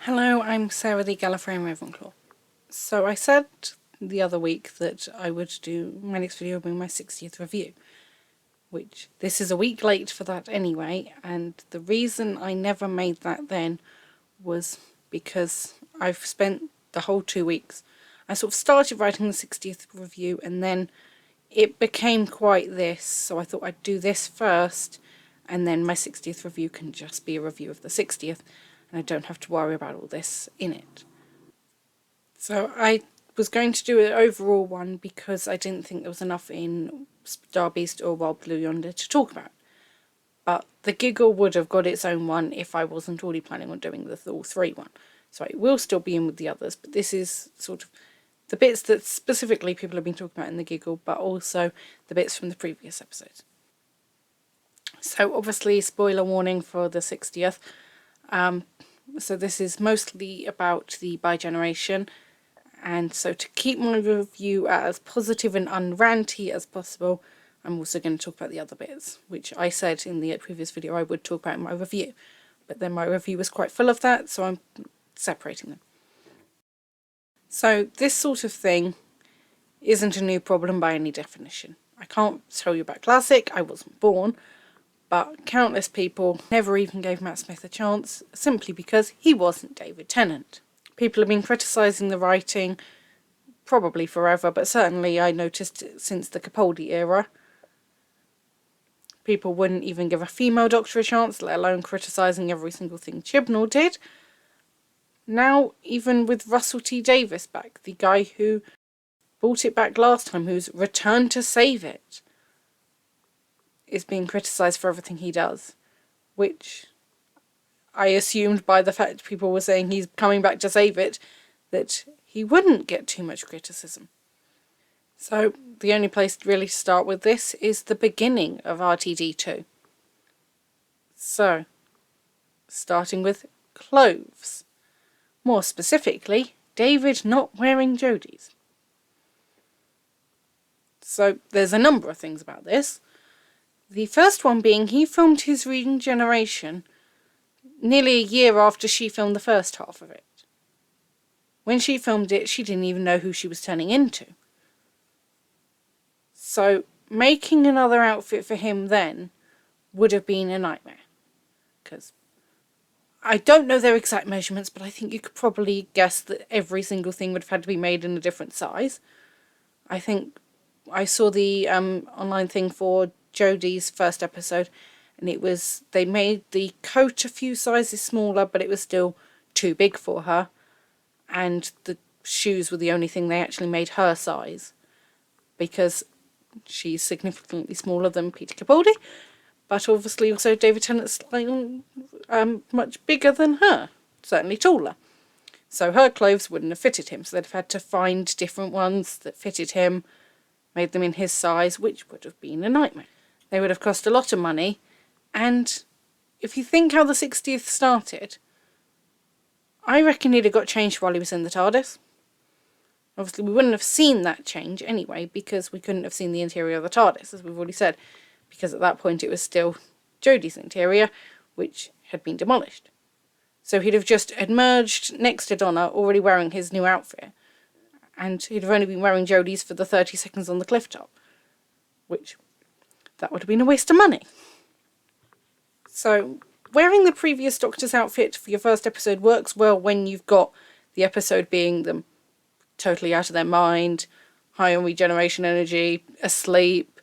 Hello, I'm Sarah the Gallifreyan Ravenclaw. So I said the other week that I would do my next video being my 60th review, which this is a week late for that anyway, and the reason I never made that then was because I've spent the whole 2 weeks. I sort of started writing the 60th review and then it became quite this, so I thought I'd do this first and then my 60th review can just be a review of the 60th. And I don't have to worry about all this in it. So I was going to do an overall one because I didn't think there was enough in Star Beast or Wild Blue Yonder to talk about. But the Giggle would have got its own one if I wasn't already planning on doing the all three one. So it will still be in with the others, but this is sort of the bits that specifically people have been talking about in the Giggle, but also the bits from the previous episodes. So obviously, spoiler warning for the 60th. So this is mostly about the bi-generation, and so to keep my review as positive and unranty as possible, I'm also going to talk about the other bits, which I said in the previous video I would talk about in my review, but then my review was quite full of that, so I'm separating them. So this sort of thing isn't a new problem by any definition. I can't tell you about Classic, I wasn't born, but countless people never even gave Matt Smith a chance, simply because he wasn't David Tennant. People have been criticising the writing, probably forever, but certainly I noticed since the Capaldi era. People wouldn't even give a female Doctor a chance, let alone criticising every single thing Chibnall did. Now, even with Russell T Davies back, the guy who brought it back last time, who's returned to save it, is being criticised for everything he does, which I assumed by the fact people were saying he's coming back to save it, that he wouldn't get too much criticism. So the only place really to start with this is the beginning of RTD2. So, starting with clothes. More specifically, David not wearing Jodie's. So there's a number of things about this. The first one being he filmed his regeneration nearly a year after she filmed the first half of it. When she filmed it, she didn't even know who she was turning into. So making another outfit for him then would have been a nightmare. Because I don't know their exact measurements, but I think you could probably guess that every single thing would have had to be made in a different size. I think I saw the online thing for Jodie's first episode, and it was, they made the coat a few sizes smaller, but it was still too big for her, and the shoes were the only thing they actually made her size, because she's significantly smaller than Peter Capaldi, but obviously also David Tennant's slightly much bigger than her, certainly taller. So her clothes wouldn't have fitted him, so they'd have had to find different ones that fitted him, made them in his size, which would have been a nightmare. They would have cost a lot of money, and if you think how the 60th started, I reckon he'd have got changed while he was in the TARDIS. Obviously we wouldn't have seen that change anyway, because we couldn't have seen the interior of the TARDIS, as we've already said, because at that point it was still Jodie's interior, which had been demolished. So he'd have just emerged next to Donna, already wearing his new outfit, and he'd have only been wearing Jodie's for the 30 seconds on the cliff top, which, that would have been a waste of money. So, wearing the previous Doctor's outfit for your first episode works well when you've got the episode being them totally out of their mind, high on regeneration energy, asleep,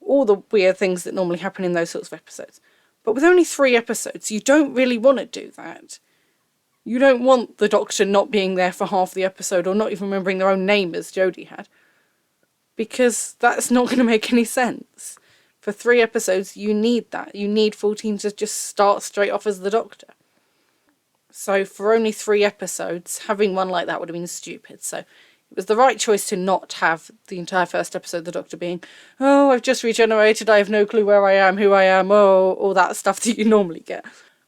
all the weird things that normally happen in those sorts of episodes. But with only 3 episodes, you don't really want to do that. You don't want the Doctor not being there for half the episode, or not even remembering their own name as Jodie had, because that's not going to make any sense. For 3 episodes, you need that. You need 14 to just start straight off as the Doctor. So for only 3 episodes, having one like that would have been stupid. So it was the right choice to not have the entire first episode the Doctor being, oh, I've just regenerated, I have no clue where I am, who I am, oh, all that stuff that you normally get.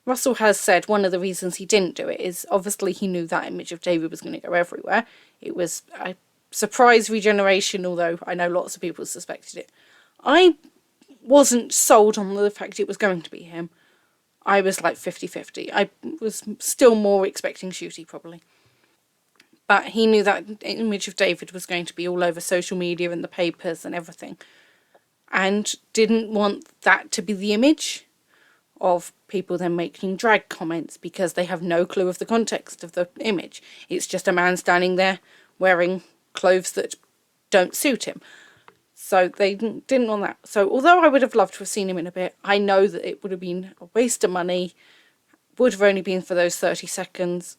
Russell has said one of the reasons he didn't do it is obviously he knew that image of David was going to go everywhere. It was a surprise regeneration, although I know lots of people suspected it. I wasn't sold on the fact it was going to be him. I was like 50-50. I was still more expecting Shooty, probably. But he knew that image of David was going to be all over social media and the papers and everything. And didn't want that to be the image of people then making drag comments because they have no clue of the context of the image. It's just a man standing there wearing clothes that don't suit him. So they didn't want that. So although I would have loved to have seen him in a bit, I know that it would have been a waste of money, would have only been for those 30 seconds.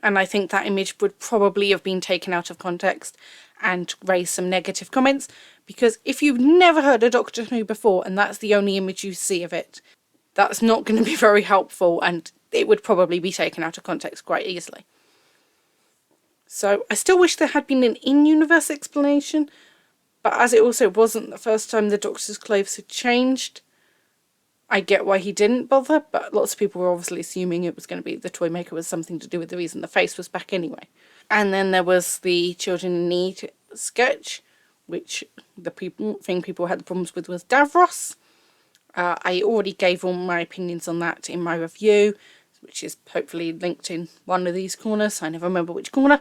And I think that image would probably have been taken out of context and raised some negative comments. Because if you've never heard of Doctor Who before and that's the only image you see of it, that's not going to be very helpful, and it would probably be taken out of context quite easily. So I still wish there had been an in-universe explanation, but as it also wasn't the first time the Doctor's clothes had changed, I get why he didn't bother, but lots of people were obviously assuming it was going to be the toy maker was something to do with the reason the face was back anyway. And then there was the Children in Need sketch, which the thing people had problems with was Davros. I already gave all my opinions on that in my review, which is hopefully linked in one of these corners. I never remember which corner,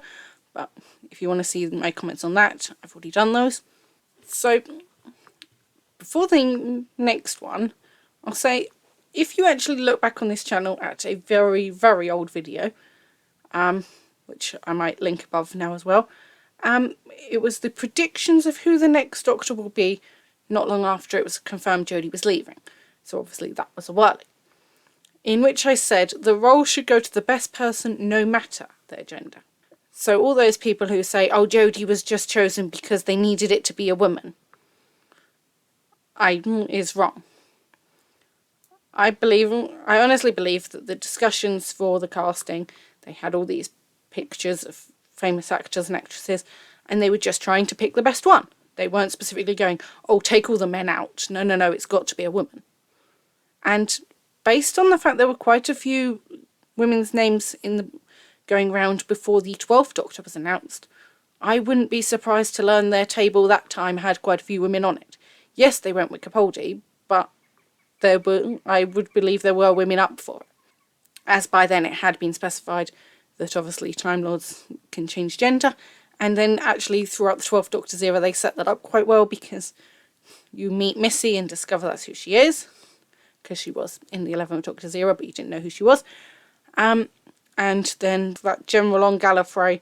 but if you want to see my comments on that, I've already done those. So, before the next one, I'll say, if you actually look back on this channel at a very, very old video, which I might link above now as well, it was the predictions of who the next Doctor will be not long after it was confirmed Jodie was leaving. So obviously that was a while ago. In which I said the role should go to the best person no matter their gender. So all those people who say, oh, Jodie was just chosen because they needed it to be a woman, is wrong. I honestly believe that the discussions for the casting, they had all these pictures of famous actors and actresses, and they were just trying to pick the best one. They weren't specifically going, oh, take all the men out. No, no, no, it's got to be a woman. And based on the fact there were quite a few women's names going round before the 12th Doctor was announced, I wouldn't be surprised to learn their table that time had quite a few women on it. Yes, they went with Capaldi, but I would believe there were women up for it. As by then it had been specified that obviously Time Lords can change gender. And then actually throughout the 12th Doctor's era they set that up quite well, because you meet Missy and discover that's who she is. Because she was in the 11th Doctor's era, but you didn't know who she was. And then that General on Gallifrey,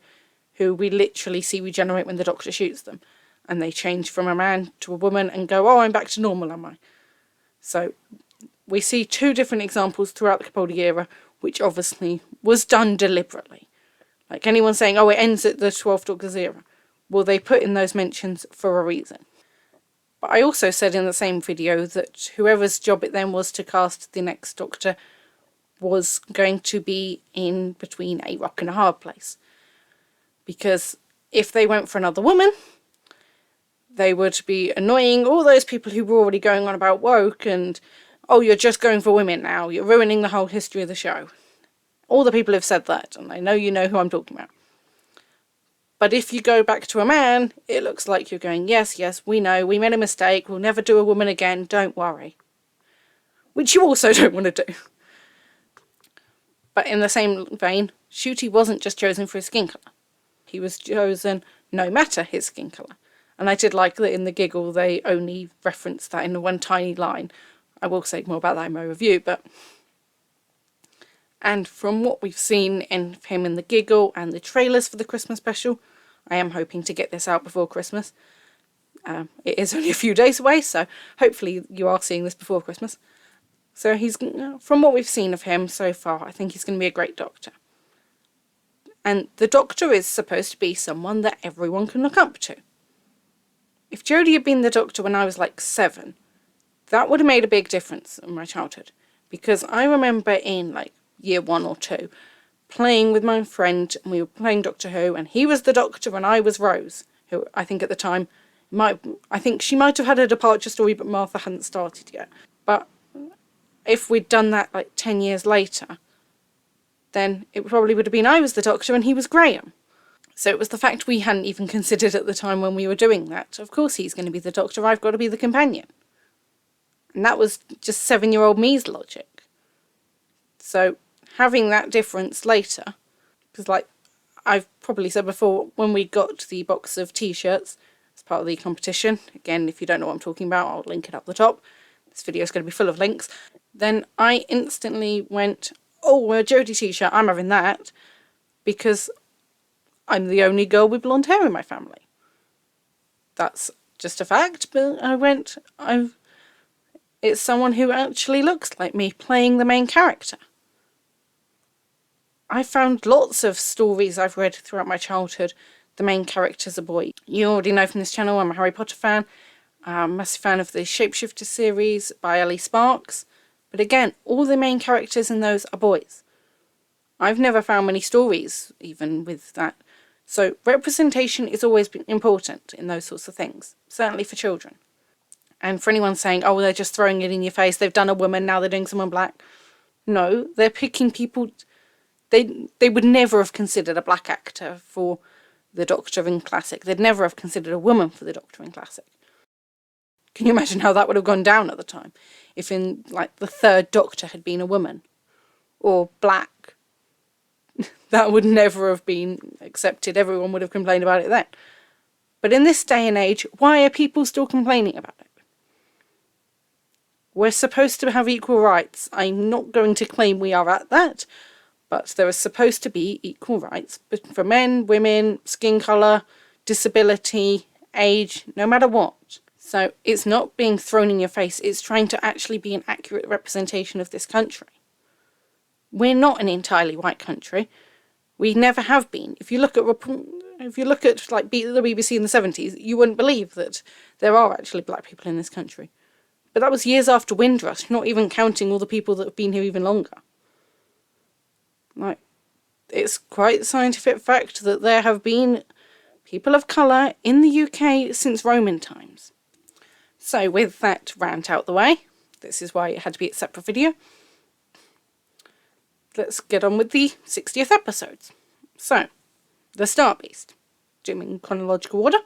who we literally see regenerate when the Doctor shoots them. And they change from a man to a woman and go, oh, I'm back to normal, am I? So we see two different examples throughout the Capaldi era, which obviously was done deliberately. Like anyone saying, oh, it ends at the 12th Doctor's era. Well, they put in those mentions for a reason. But I also said in the same video that whoever's job it then was to cast the next Doctor was going to be in between a rock and a hard place. Because if they went for another woman, they would be annoying all those people who were already going on about woke and, oh, you're just going for women now, you're ruining the whole history of the show. All the people have said that, and I know you know who I'm talking about. But if you go back to a man, it looks like you're going, yes, yes, we know, we made a mistake, we'll never do a woman again, don't worry. Which you also don't want to do. But in the same vein, Shooty wasn't just chosen for his skin colour. He was chosen no matter his skin colour. And I did like that in the Giggle they only referenced that in one tiny line. I will say more about that in my review, but... And from what we've seen in him in the Giggle and the trailers for the Christmas special, I am hoping to get this out before Christmas. It is only a few days away, so hopefully you are seeing this before Christmas. So from what we've seen of him so far, I think he's going to be a great Doctor. And the Doctor is supposed to be someone that everyone can look up to. If Jodie had been the Doctor when I was like 7, that would have made a big difference in my childhood. Because I remember in like year 1 or 2, playing with my friend, and we were playing Doctor Who, and he was the Doctor and I was Rose, who I think at the time, I think she might have had a departure story, but Martha hadn't started yet. But if we'd done that like 10 years later, then it probably would have been I was the Doctor and he was Graham. So it was the fact we hadn't even considered at the time when we were doing that. Of course he's going to be the Doctor, I've got to be the companion. And that was just 7-year-old me's logic. So having that difference later, because like I've probably said before, when we got the box of t-shirts as part of the competition, again, if you don't know what I'm talking about, I'll link it up the top. This video is going to be full of links. Then I instantly went, oh, a Jodie t-shirt, I'm having that, because I'm the only girl with blonde hair in my family. That's just a fact, but I went, it's someone who actually looks like me playing the main character. I found lots of stories I've read throughout my childhood, the main character's a boy. You already know from this channel I'm a Harry Potter fan. I'm a massive fan of the Shapeshifter series by Ellie Sparks. But again, all the main characters in those are boys. I've never found many stories even with that. So representation is always important in those sorts of things, certainly for children. And for anyone saying, oh, they're just throwing it in your face, they've done a woman, now they're doing someone black. No, they're picking people. They would never have considered a black actor for the Doctor in Classic. They'd never have considered a woman for the Doctor in Classic. Can you imagine how that would have gone down at the time? If in, like, the third Doctor had been a woman. Or black. That would never have been accepted. Everyone would have complained about it then. But in this day and age, why are people still complaining about it? We're supposed to have equal rights. I'm not going to claim we are at that. But there is supposed to be equal rights for men, women, skin colour, disability, age, no matter what. So it's not being thrown in your face, it's trying to actually be an accurate representation of this country. We're not an entirely white country. We never have been. If you look at like the BBC in the 70s, you wouldn't believe that there are actually black people in this country. But that was years after Windrush, not even counting all the people that have been here even longer. Like, it's quite a scientific fact that there have been people of colour in the UK since Roman times. So with that rant out the way, this is why it had to be a separate video. Let's get on with the 60th episodes. So, the Star Beast, doing in chronological order.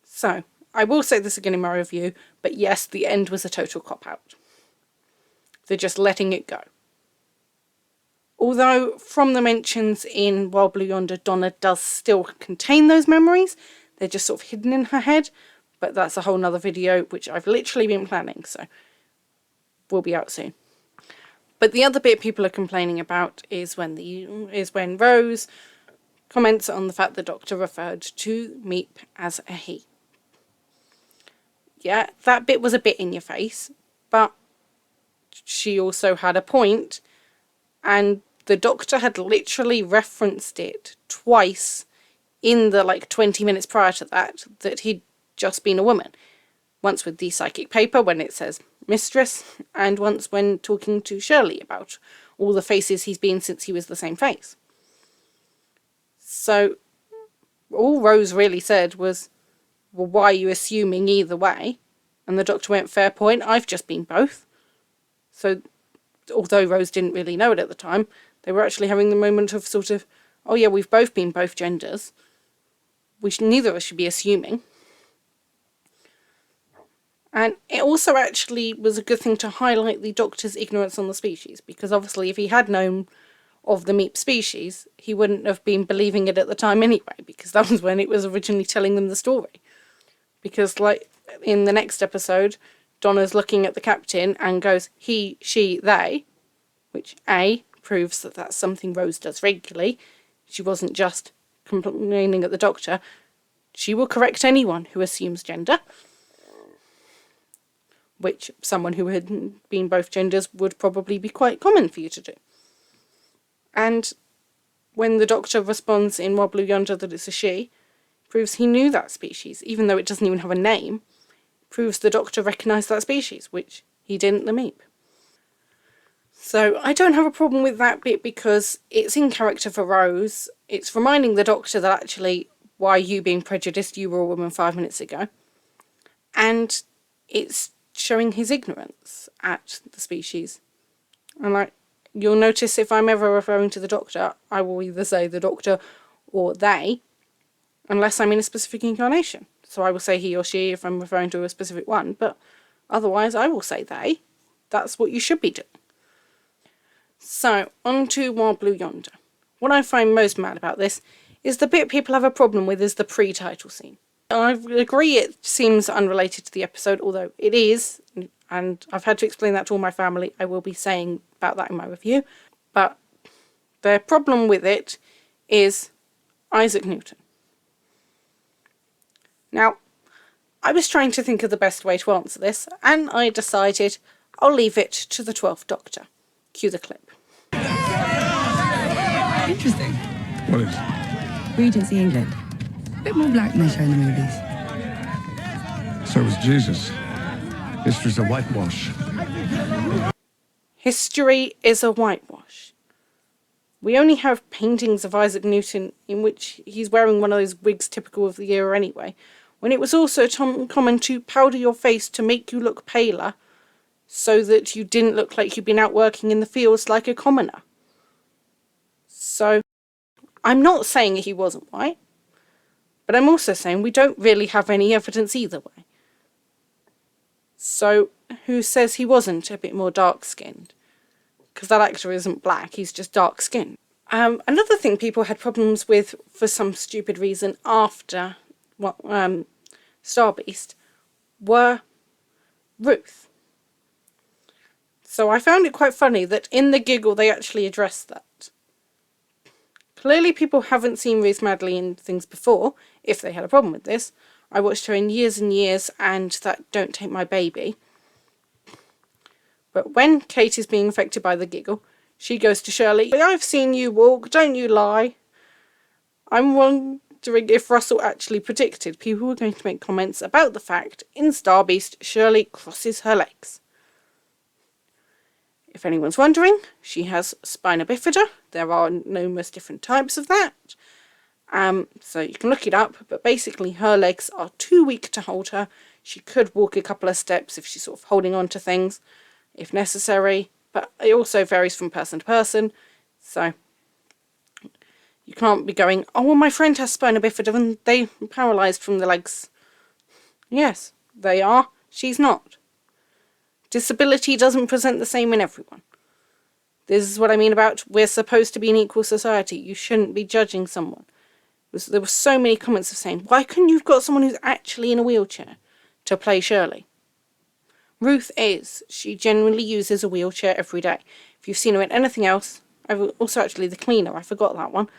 So, I will say this again in my review, but yes, the end was a total cop-out. They're just letting it go. Although, from the mentions in Wild Blue Yonder, Donna does still contain those memories. They're just sort of hidden in her head. But that's a whole nother video, which I've literally been planning, so will be out soon. But the other bit people are complaining about is when Rose comments on the fact the Doctor referred to Meep as a he. Yeah, that bit was a bit in your face, but she also had a point, and the Doctor had literally referenced it twice in the 20 minutes prior to that he'd just been a woman. Once with the psychic paper when it says mistress, and once when talking to Shirley about all the faces he's been since he was the same face. So all Rose really said was, well, why are you assuming either way? And the Doctor went, fair point, I've just been both. So although Rose didn't really know it at the time, they were actually having the moment of sort of, oh yeah, we've both been both genders. Neither of us should be assuming. And it also actually was a good thing to highlight the Doctor's ignorance on the species, because obviously if he had known of the Meep species, he wouldn't have been believing it at the time anyway, because that was when it was originally telling them the story. Because in the next episode, Donna's looking at the captain and goes, he, she, they, which A, proves that that's something Rose does regularly. She wasn't just complaining at the Doctor. She will correct anyone who assumes gender, which someone who had been both genders would probably be quite common for you to do. And when the Doctor responds in Wild Blue Yonder that it's a she, proves he knew that species, even though it doesn't even have a name, proves the Doctor recognised that species, which he didn't the Meep. So I don't have a problem with that bit because it's in character for Rose. It's reminding the Doctor that actually, why are you being prejudiced? You were a woman 5 minutes ago. And it's showing his ignorance at the species. And you'll notice if I'm ever referring to the Doctor, I will either say the Doctor or they, unless I'm in a specific incarnation. So I will say he or she if I'm referring to a specific one, but otherwise I will say they. That's what you should be doing. So, on to While Blue Yonder. What I find most mad about this is the bit people have a problem with is the pre-title scene. I agree it seems unrelated to the episode, although it is, and I've had to explain that to all my family. I will be saying about that in my review. But their problem with it is Issac Newton. Now, I was trying to think of the best way to answer this, and I decided I'll leave it to the 12th Doctor. Cue the clip. Interesting. What is? Regency England. A bit more black than they show in the movies. So was Jesus. History's a whitewash. History is a whitewash. We only have paintings of Issac Newton in which he's wearing one of those wigs typical of the era anyway, when it was also common to powder your face to make you look paler, so that you didn't look like you'd been out working in the fields like a commoner. So, I'm not saying he wasn't white, but I'm also saying we don't really have any evidence either way. So, who says he wasn't a bit more dark-skinned? Because that actor isn't black, he's just dark-skinned. Another thing people had problems with for some stupid reason after Starbeast were Ruth. So I found it quite funny that in the Giggle they actually addressed that. Clearly people haven't seen Ruth Madeley in things before, if they had a problem with this. I watched her in Years and Years and that Don't Take My Baby. But when Kate is being affected by the Giggle, she goes to Shirley, "I've seen you walk, don't you lie." I'm wondering if Russell actually predicted people were going to make comments about the fact in Starbeast Shirley crosses her legs. If anyone's wondering, she has spina bifida. There are numerous different types of that. So you can look it up, but basically her legs are too weak to hold her. She could walk a couple of steps if she's sort of holding on to things, if necessary, but it also varies from person to person. So you can't be going, "Oh, well, my friend has spina bifida and they're paralysed from the legs." Yes, they are. She's not. Disability doesn't present the same in everyone. This is what I mean about we're supposed to be an equal society. You shouldn't be judging someone. There were so many comments of saying, why couldn't you have got someone who's actually in a wheelchair to play Shirley? Ruth is. She genuinely uses a wheelchair every day. If you've seen her in anything else, also actually The Cleaner, I forgot that one.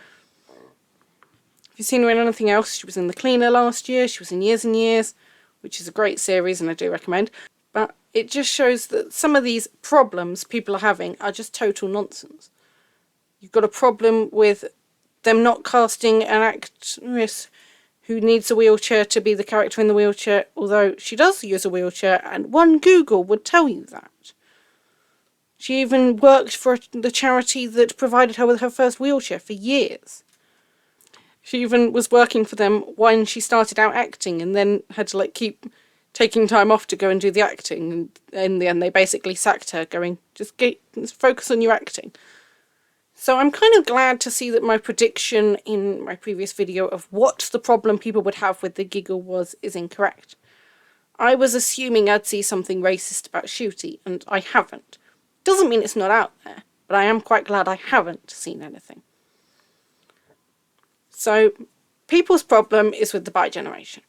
If you've seen her in anything else, she was in The Cleaner last year, she was in Years and Years, which is a great series and I do recommend. But it just shows that some of these problems people are having are just total nonsense. You've got a problem with them not casting an actress who needs a wheelchair to be the character in the wheelchair, although she does use a wheelchair, and one Google would tell you that. She even worked for the charity that provided her with her first wheelchair for years. She even was working for them when she started out acting and then had to keep taking time off to go and do the acting, and in the end they basically sacked her, going, just focus on your acting. So I'm kind of glad to see that my prediction in my previous video of what the problem people would have with the Giggle is incorrect. I was assuming I'd see something racist about Shooty, and I haven't. Doesn't mean it's not out there, but I am quite glad I haven't seen anything. So, people's problem is with the bi-generation.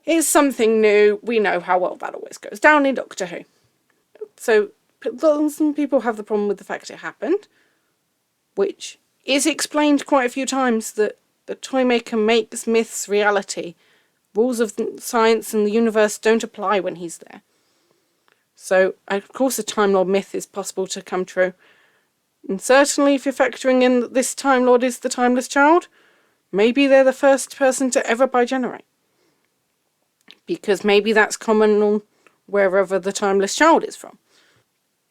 It's something new. We know how well that always goes down in Doctor Who. So, some people have the problem with the fact it happened, which is explained quite a few times, that the Toymaker makes myths reality. Rules of science and the universe don't apply when he's there. So, of course, a Time Lord myth is possible to come true. And certainly, if you're factoring in that this Time Lord is the Timeless Child, maybe they're the first person to ever bi-generate. Because maybe that's common on wherever the Timeless Child is from.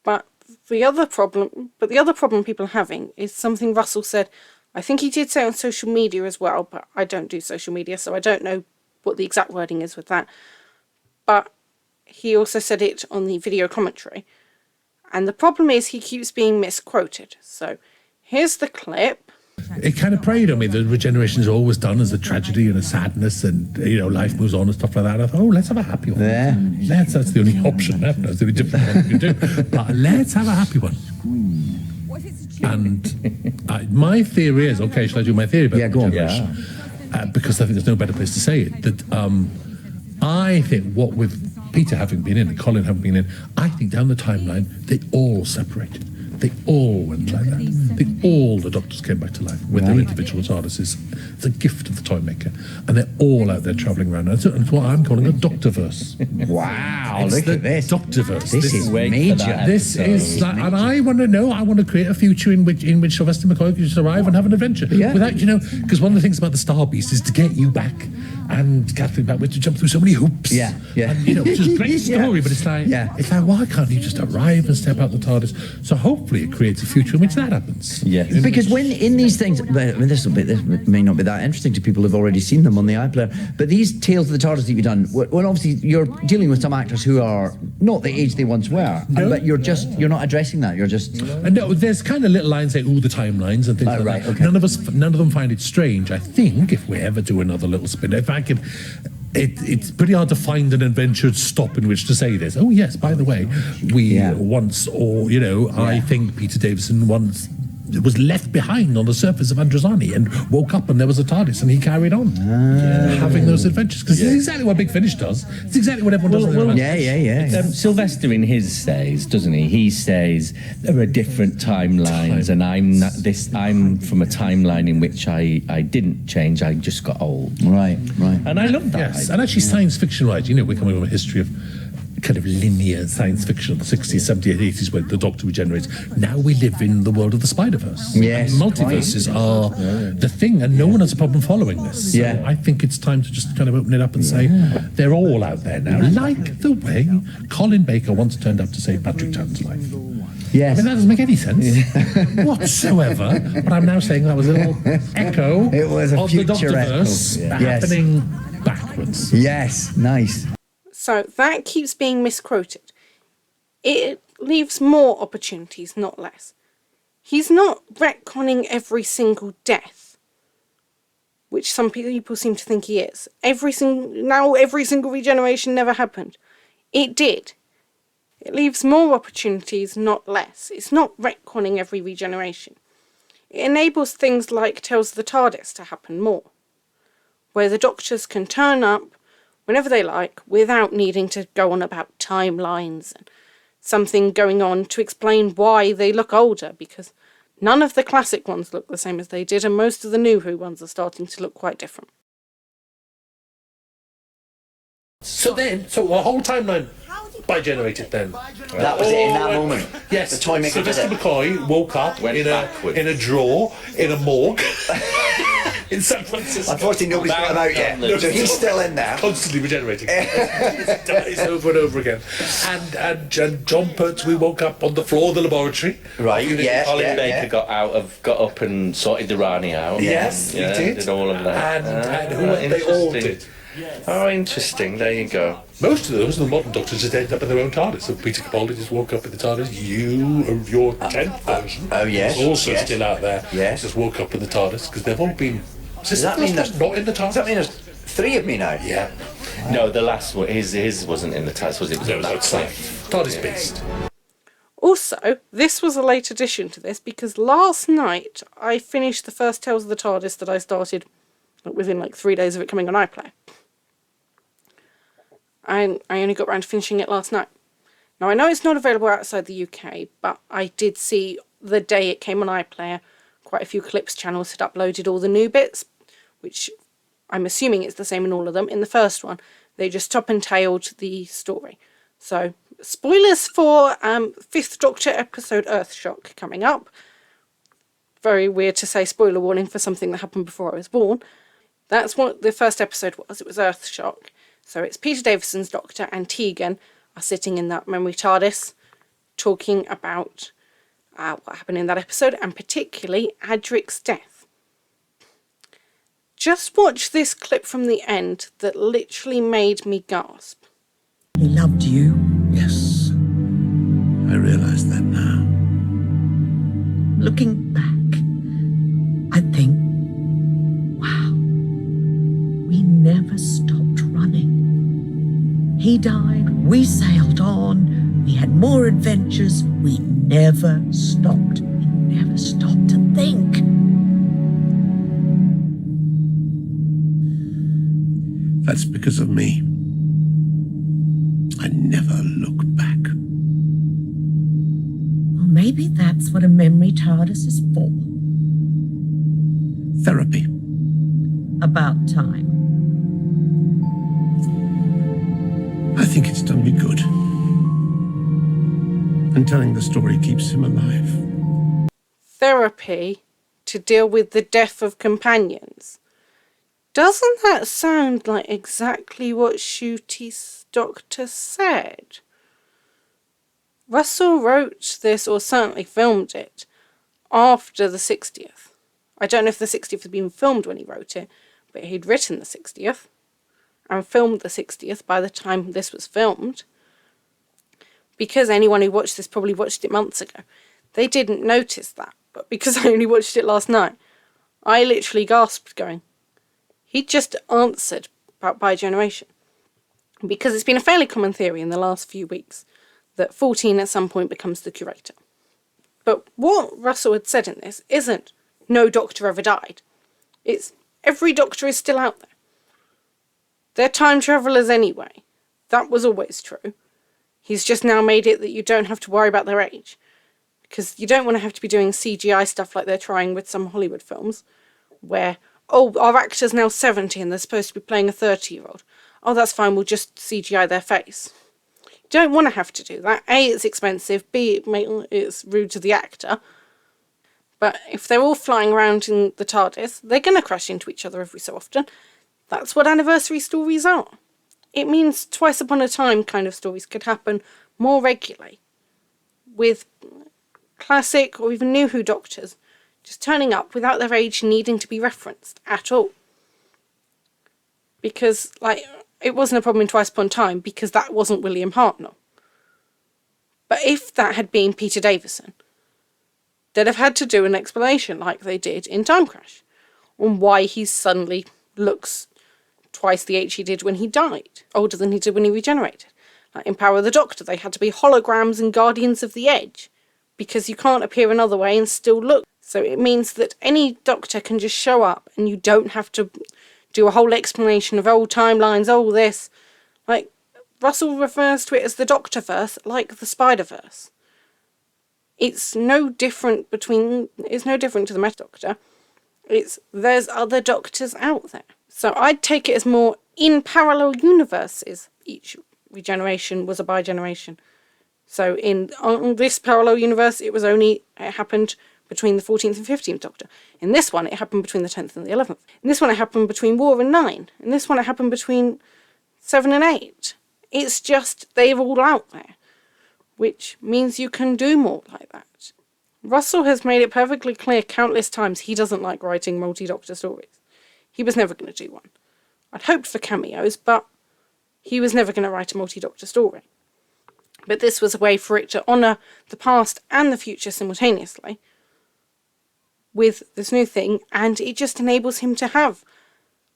But the other problem people are having is something Russell said. I think he did say on social media as well, but I don't do social media, so I don't know what the exact wording is with that. But he also said it on the video commentary. And the problem is he keeps being misquoted. So here's the clip. It kind of preyed on me that regeneration is always done as a tragedy and a sadness, and life moves on and stuff like that. I thought, let's have a happy one. Yeah. That's the only option left. That's the only different one we can do. But let's have a happy one. And my theory is, okay, shall I do my theory about Yeah, go on. regeneration? Because I think there's no better place to say it. That I think what with Peter having been in and Colin having been in, I think down the timeline, they all separated. They all went like that. All the Doctors came back to life with their individual TARDISes. It's a gift of the toy maker. And they're all out there travelling around. And it's what I'm calling a Doctorverse. Wow, It's look the at this. Doctorverse. This is major. This is like, and I want to create a future in which Sylvester McCoy can just arrive and have an adventure without, because one of the things about the Star Beast is to get you back and Catherine Batwood to jump through so many hoops. Yeah. And, which is a great story, but it's like, why can't you just arrive and step out the TARDIS? So hopefully it creates a future in which that happens. Yes. Because when in these things, this may not be that interesting to people who've already seen them on the iPlayer, but these Tales of the TARDIS that you've done, well, obviously you're dealing with some actors who are not the age they once were, but you're not addressing that. You're just no. There's kind of little lines like the timelines and things like that. Okay. None of them find it strange. I think if we ever do another little spin, if I can. It's pretty hard to find an adventure stop in which to say this. Oh yes, by the way, we once, or I think Peter Davison once was left behind on the surface of Androzani and woke up and there was a TARDIS and he carried on having those adventures, because it's exactly what Big Finish does. It's exactly what everyone does. Sylvester in his says, doesn't he? He says there are different timelines, and I'm from a timeline in which I didn't change. I just got old. Right. And I love that. Yes, and actually science fiction-wise, we're coming from a history of kind of linear science fiction, the 60s, 70s, 80s, where the Doctor regenerates. Now we live in the world of the Spider-Verse. Yes. And multiverses are the thing, and no one has a problem following this. So Yeah. I think it's time to just kind of open it up and say, they're all out there now, like the way Colin Baker once turned up to save Patrick Chan's life. Yes. I mean, that doesn't make any sense whatsoever, but I'm now saying that was a little echo It was a of the future Doctorverse echo. Yes. happening backwards. Yes. Nice. So that keeps being misquoted. It leaves more opportunities, not less. He's not retconning every single death, which some people seem to think he is. Every single regeneration never happened. It did. It leaves more opportunities, not less. It's not retconning every regeneration. It enables things like Tales of the TARDIS to happen more, where the Doctors can turn up whenever they like, without needing to go on about timelines and something going on to explain why they look older, because none of the classic ones look the same as they did, and most of the New Who ones are starting to look quite different. So the whole timeline bi-generated then. That was it in that moment. Yes. The toy maker did Sylvester it. McCoy woke up Went in a drawer in a morgue in San Francisco. Unfortunately, nobody's got him out yet, so he's still in there. Constantly regenerating. Dies over and over again. And John Pertwee woke up on the floor of the laboratory. Right. Yeah. Colin Baker got up and sorted the Rani out. Yes, he did. Did all of that. And who they all did. Oh, interesting. There you go. Most of those, the modern Doctors, just ended up in their own TARDIS. So Peter Capaldi just woke up in the TARDIS. Your 10th version, yes, is also yes. still out there. Yes. Just woke up in the TARDIS because they've all been. Does that mean there's not in the TARDIS? Does that mean there's 3 of me now? Yeah. No, the last one, his wasn't in the TARDIS, was it? It was outside. TARDIS based. Also, this was a late addition to this, because last night I finished the first Tales of the TARDIS that I started within 3 days of it coming on iPlayer. And I only got around to finishing it last night. Now, I know it's not available outside the UK, but I did see the day it came on iPlayer, quite a few Clips channels had uploaded all the new bits, which I'm assuming it's the same in all of them. In the first one, they just top and tailed the story. So, spoilers for 5th Doctor episode Earthshock coming up. Very weird to say spoiler warning for something that happened before I was born. That's what the first episode was. It was Earthshock. So it's Peter Davison's Doctor and Tegan are sitting in that memory TARDIS talking about what happened in that episode, and particularly Adric's death. Just watch this clip from the end that literally made me gasp. He loved you. Yes. I realize that now. Looking back, I think, wow, we never stopped running. He died, we sailed on, we had more adventures, we never stopped. never stop to think. That's because of me. I never look back. Well, maybe that's what a memory TARDIS is for. Therapy. About time. I think it's done me good. And telling the story keeps him alive. Therapy to deal with the death of companions. Doesn't that sound like exactly what Ncuti's doctor said? Russell wrote this, or certainly filmed it, after the 60th. I don't know if the 60th had been filmed when he wrote it, but he'd written the 60th and filmed the 60th by the time this was filmed. Because anyone who watched this probably watched it months ago. They didn't notice that, but because I only watched it last night, I literally gasped going, he just answered about bi-generation. Because it's been a fairly common theory in the last few weeks that 14 at some point becomes the curator. But what Russell had said in this isn't no doctor ever died. It's every doctor is still out there. They're time travellers anyway. That was always true. He's just now made it that you don't have to worry about their age. Because you don't want to have to be doing CGI stuff like they're trying with some Hollywood films, where, oh, our actor's now 70 and they're supposed to be playing a 30-year-old. Oh, that's fine, we'll just CGI their face. You don't want to have to do that. A, it's expensive. B, it's rude to the actor. But if they're all flying around in the TARDIS, they're going to crash into each other every so often. That's what anniversary stories are. It means twice upon a time kind of stories could happen more regularly, with classic or even new Who doctors just turning up without their age needing to be referenced at all. Because, like, it wasn't a problem in Twice Upon Time because that wasn't William Hartnell. But if that had been Peter Davison, they'd have had to do an explanation like they did in Time Crash on why he suddenly looks twice the age he did when he died, older than he did when he regenerated. Like in Power of the Doctor, they had to be holograms and Guardians of the Edge, because you can't appear another way and still look. So it means that any doctor can just show up and you don't have to do a whole explanation of old timelines, all this. Like, Russell refers to it as the Doctorverse, like the Spider-Verse. It's no different to the Meta Doctor. There's other doctors out there. So I'd take it as more in parallel universes. Each regeneration was a bi-generation. So on this parallel universe, it happened between the 14th and 15th Doctor. In this one, it happened between the 10th and the 11th. In this one, it happened between War and 9. In this one, it happened between 7 and 8. It's just, they're all out there, which means you can do more like that. Russell has made it perfectly clear countless times he doesn't like writing multi-Doctor stories. He was never going to do one. I'd hoped for cameos, but he was never going to write a multi-Doctor story. But this was a way for it to honour the past and the future simultaneously with this new thing, and it just enables him to have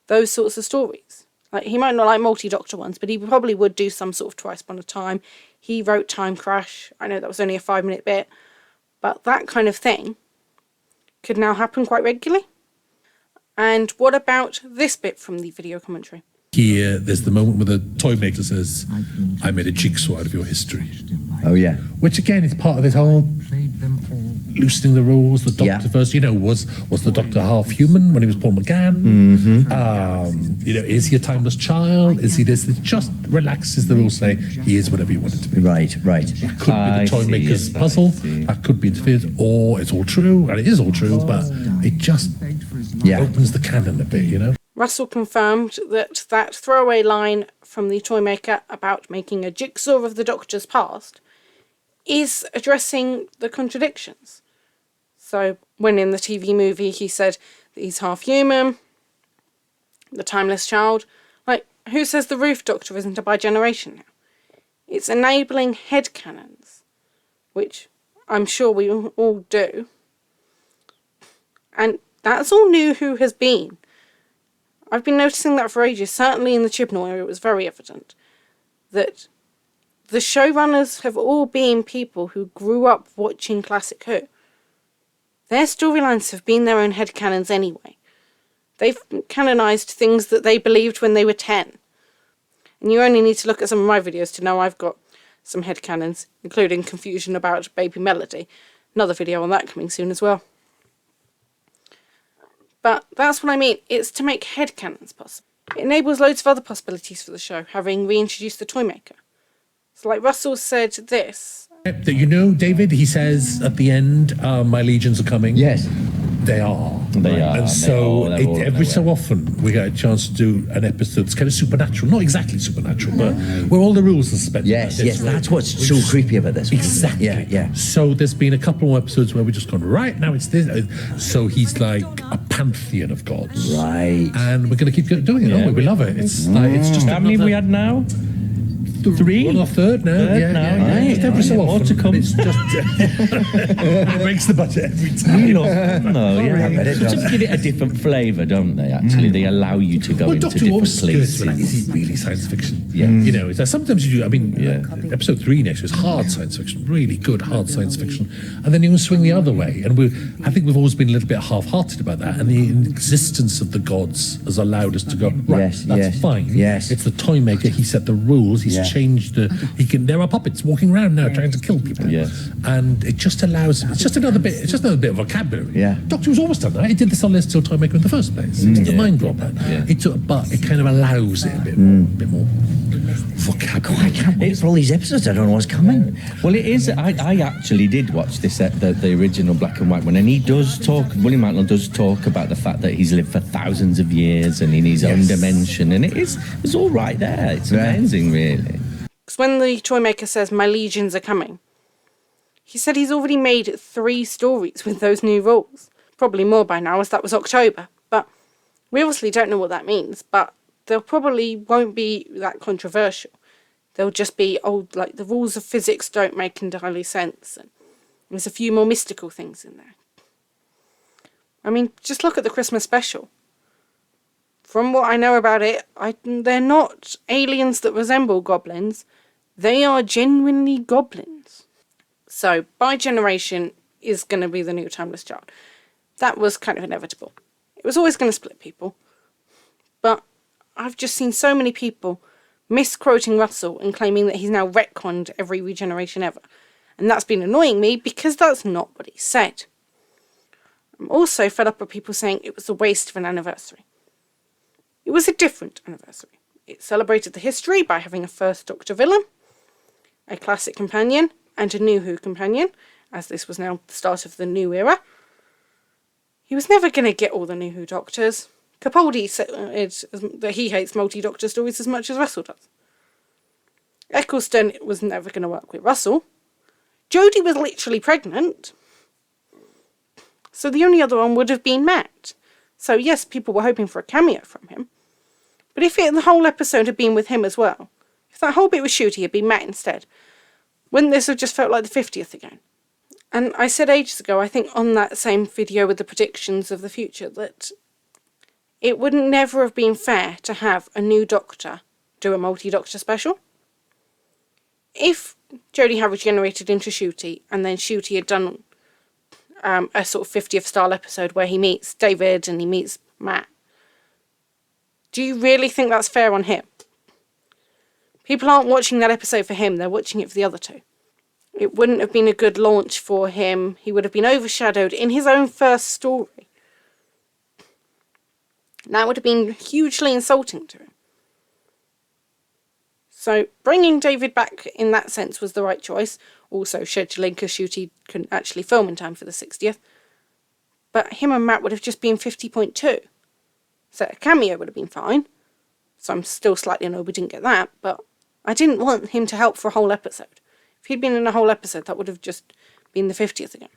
those sorts of stories. Like, he might not like multi-Doctor ones, but he probably would do some sort of Twice Upon a Time. He wrote Time Crash. I know that was only a 5-minute bit, but that kind of thing could now happen quite regularly. And what about this bit from the video commentary? Here, there's the moment where the toy maker says, I made a jigsaw out of your history. Oh, yeah. Which, again, is part of this whole loosening the rules. The Doctor first, was the Doctor half human when he was Paul McGann? Mm-hmm. Is he a timeless child? Is he this? It just relaxes the rules, say he is whatever you want it to be. Right. It could be the toy maker's puzzle, that could be interfered, or it's all true, and it is all true, but it just opens the canon a bit, Russell confirmed that throwaway line from the toy maker about making a jigsaw of the Doctor's past is addressing the contradictions. So when in the TV movie he said that he's half human, the timeless child, like, who says the Ruth Doctor isn't a bi-generation now? It's enabling headcanons, which I'm sure we all do. And that's all new Who has been. I've been noticing that for ages. Certainly in the Chibnall area, it was very evident that the showrunners have all been people who grew up watching classic Who. Their storylines have been their own headcanons anyway. They've canonised things that they believed when they were 10. And you only need to look at some of my videos to know I've got some headcanons, including confusion about Baby Melody. Another video on that coming soon as well. But that's what I mean. It's to make headcanons possible. It enables loads of other possibilities for the show, having reintroduced the Toymaker. So like Russell said this. That you know, David, he says at the end, my legions are coming. Yes. They are. They are. And so they're all every so often we get a chance to do an episode that's kind of supernatural. Not exactly supernatural, but where all the rules are suspended. Yes, yes, that's what's so creepy about this one. Exactly. Yeah, yeah. So there's been a couple more episodes where we've just gone, right, now it's this. So he's like a pantheon of gods. Right. And we're going to keep doing it, aren't we? We love it. It's like, it's just How many have we had now? 3? Well, our third now. Third now, Yeah. Just every so more often. to come. It's just it breaks the budget every time. We love no, yeah. bet it Just does. give it a different flavour, don't they? Actually, they allow you to go Well, into Doctor Who different always goes places. for like, is he really science fiction? Yeah. You know, it's like sometimes you do, I mean, Yeah. episode 3 next is hard science fiction, really good hard science fiction. And then you can swing the other way. And I think we've always been a little bit half-hearted about that. And the existence of the gods has allowed us to go, right, Yes, that's yes, fine. yes. It's the Toymaker, he set the rules, he's Yeah. changed there are puppets walking around now trying to kill people. Yes. And it just allows, it's just another bit of vocabulary. Yeah. Doctor Who's always done that. He did this on Let's Still Toymaker in the first place. It's the mind drop. Yeah. But it kind of allows it a bit more vocabulary. I can't wait for all these episodes. I don't know what's coming. Well, it is. I actually did watch this the original black and white one, and he does talk. William Hartnell does talk about the fact that he's lived for thousands of years and in his own dimension, and it's all right there. It's amazing, really. Because when the Toymaker says, my legions are coming, he said he's already made 3 stories with those new rules. Probably more by now, as that was October. But we obviously don't know what that means, but they probably won't be that controversial. They'll just be old, like the rules of physics don't make entirely sense, and there's a few more mystical things in there. I mean, just look at the Christmas special. From what I know about it, they're not aliens that resemble goblins. They are genuinely goblins. So, bi-generation is going to be the new timeless child. That was kind of inevitable. It was always going to split people. But I've just seen so many people misquoting Russell and claiming that he's now retconned every regeneration ever. And that's been annoying me because that's not what he said. I'm also fed up with people saying it was a waste of an anniversary. It was a different anniversary. It celebrated the history by having a first Doctor villain, a classic companion, and a new Who companion, as this was now the start of the new era. He was never going to get all the new Who Doctors. Capaldi said that he hates multi-Doctor stories as much as Russell does. Eccleston was never going to work with Russell. Jodie was literally pregnant. So the only other one would have been Matt. So yes, people were hoping for a cameo from him. But if the whole episode had been with him as well, if that whole bit was Ncuti had been Matt instead, wouldn't this have just felt like the 50th again? And I said ages ago, I think on that same video with the predictions of the future, that it wouldn't never have been fair to have a new Doctor do a multi-Doctor special. If Jodie had regenerated into Ncuti, and then Ncuti had done a sort of 50th style episode where he meets David and he meets Matt, do you really think that's fair on him? People aren't watching that episode for him, they're watching it for the other two. It wouldn't have been a good launch for him. He would have been overshadowed in his own first story. That would have been hugely insulting to him. So bringing David back in that sense was the right choice. Also scheduling because Ncuti couldn't actually film in time for the 60th. But him and Matt would have just been 50.2. So a cameo would have been fine. So I'm still slightly annoyed we didn't get that. But I didn't want him to help for a whole episode. If he'd been in a whole episode, that would have just been the 50th again.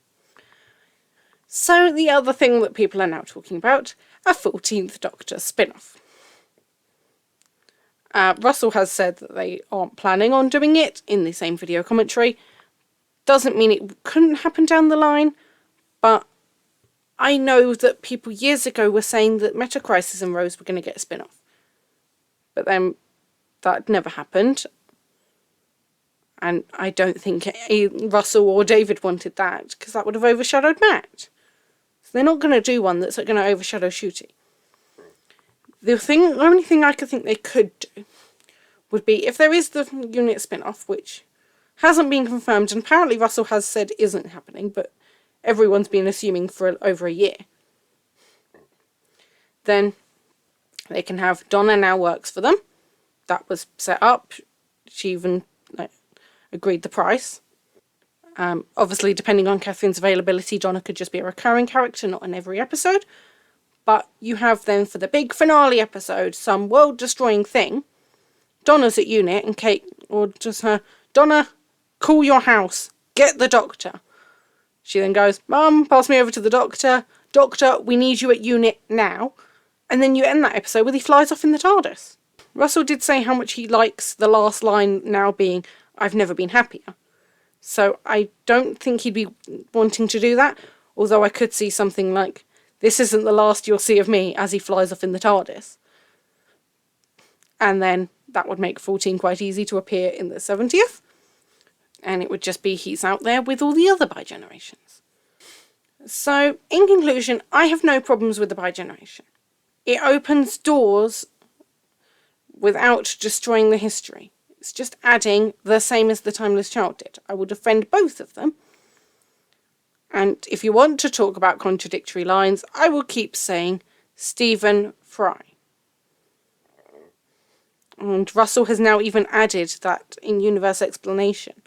So the other thing that people are now talking about, a 14th Doctor spin-off. Russell has said that they aren't planning on doing it in the same video commentary. Doesn't mean it couldn't happen down the line, but I know that people years ago were saying that Meta Crisis and Rose were going to get a spin-off. But then that never happened. And I don't think Russell or David wanted that, because that would have overshadowed Matt. they're not going to do one that's going to overshadow Shooty. The only thing I could think they could do would be if there is the unit spin-off, which hasn't been confirmed, and apparently Russell has said isn't happening, but everyone's been assuming for over a year. Then they can have Donna now works for them. That was set up. She even agreed the price. Obviously, depending on Catherine's availability, Donna could just be a recurring character, not in every episode. But you have then, for the big finale episode, some world-destroying thing. Donna's at unit, and Kate orders her, Donna, call your house. Get the doctor. She then goes, Mum, pass me over to the doctor. Doctor, we need you at unit now. And then you end that episode with he flies off in the TARDIS. Russell did say how much he likes the last line now being, I've never been happier. So I don't think he'd be wanting to do that, although I could see something like, this isn't the last you'll see of me, as he flies off in the TARDIS. And then that would make 14 quite easy to appear in the 70th. And it would just be he's out there with all the other bi-generations. So, in conclusion, I have no problems with the bi-generation. It opens doors without destroying the history. It's just adding the same as the Timeless Child did. I will defend both of them. And if you want to talk about contradictory lines, I will keep saying Stephen Fry. And Russell has now even added that in-universe explanation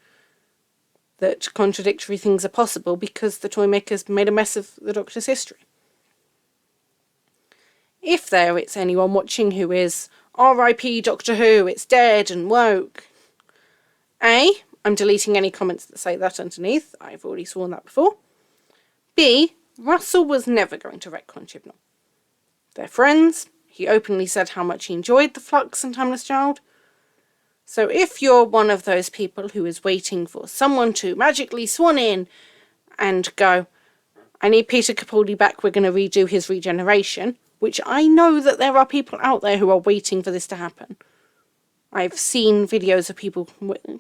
that contradictory things are possible because the Toymakers made a mess of the Doctor's history. If it's anyone watching who is R.I.P. Doctor Who, it's dead and woke. I'm deleting any comments that say that underneath. I've already sworn that before. B, Russell was never going to retcon Chibnall. They're friends. He openly said how much he enjoyed the Flux and Timeless Child. So if you're one of those people who is waiting for someone to magically swan in and go, I need Peter Capaldi back, we're going to redo his regeneration, which I know that there are people out there who are waiting for this to happen. I've seen videos of people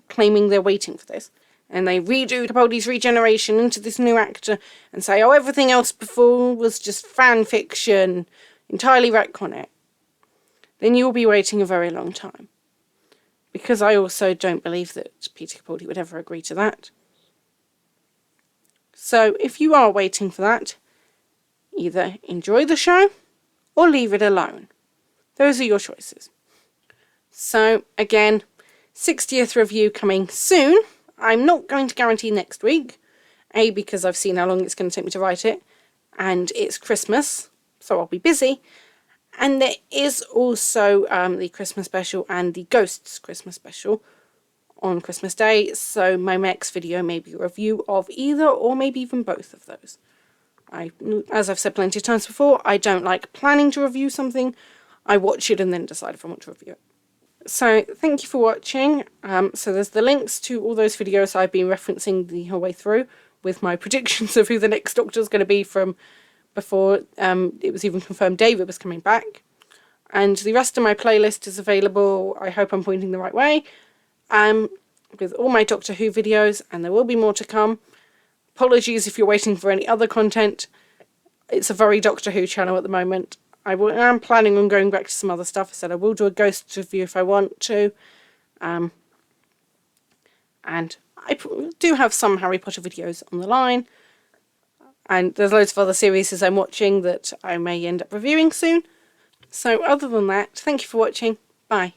claiming they're waiting for this. And they redo Capaldi's regeneration into this new actor and say, oh, everything else before was just fan fiction, entirely retcon it. Then you'll be waiting a very long time. Because I also don't believe that Peter Capaldi would ever agree to that. So if you are waiting for that, either enjoy the show or leave it alone. Those are your choices. So again, 60th review coming soon. I'm not going to guarantee next week. A, because I've seen how long it's going to take me to write it. And it's Christmas, so I'll be busy. And there is also the Christmas special and the Ghosts Christmas special on Christmas Day. So my next video may be a review of either or maybe even both of those. As I've said plenty of times before, I don't like planning to review something. I watch it and then decide if I want to review it. So thank you for watching. So there's the links to all those videos I've been referencing the whole way through with my predictions of who the next Doctor is going to be from before it was even confirmed David was coming back. And the rest of my playlist is available, I hope I'm pointing the right way, with all my Doctor Who videos, and there will be more to come. Apologies if you're waiting for any other content. It's a very Doctor Who channel at the moment. I am planning on going back to some other stuff. I said I will do a Ghost review if I want to. And I do have some Harry Potter videos on the line. And there's loads of other series I'm watching that I may end up reviewing soon. So other than that, thank you for watching. Bye.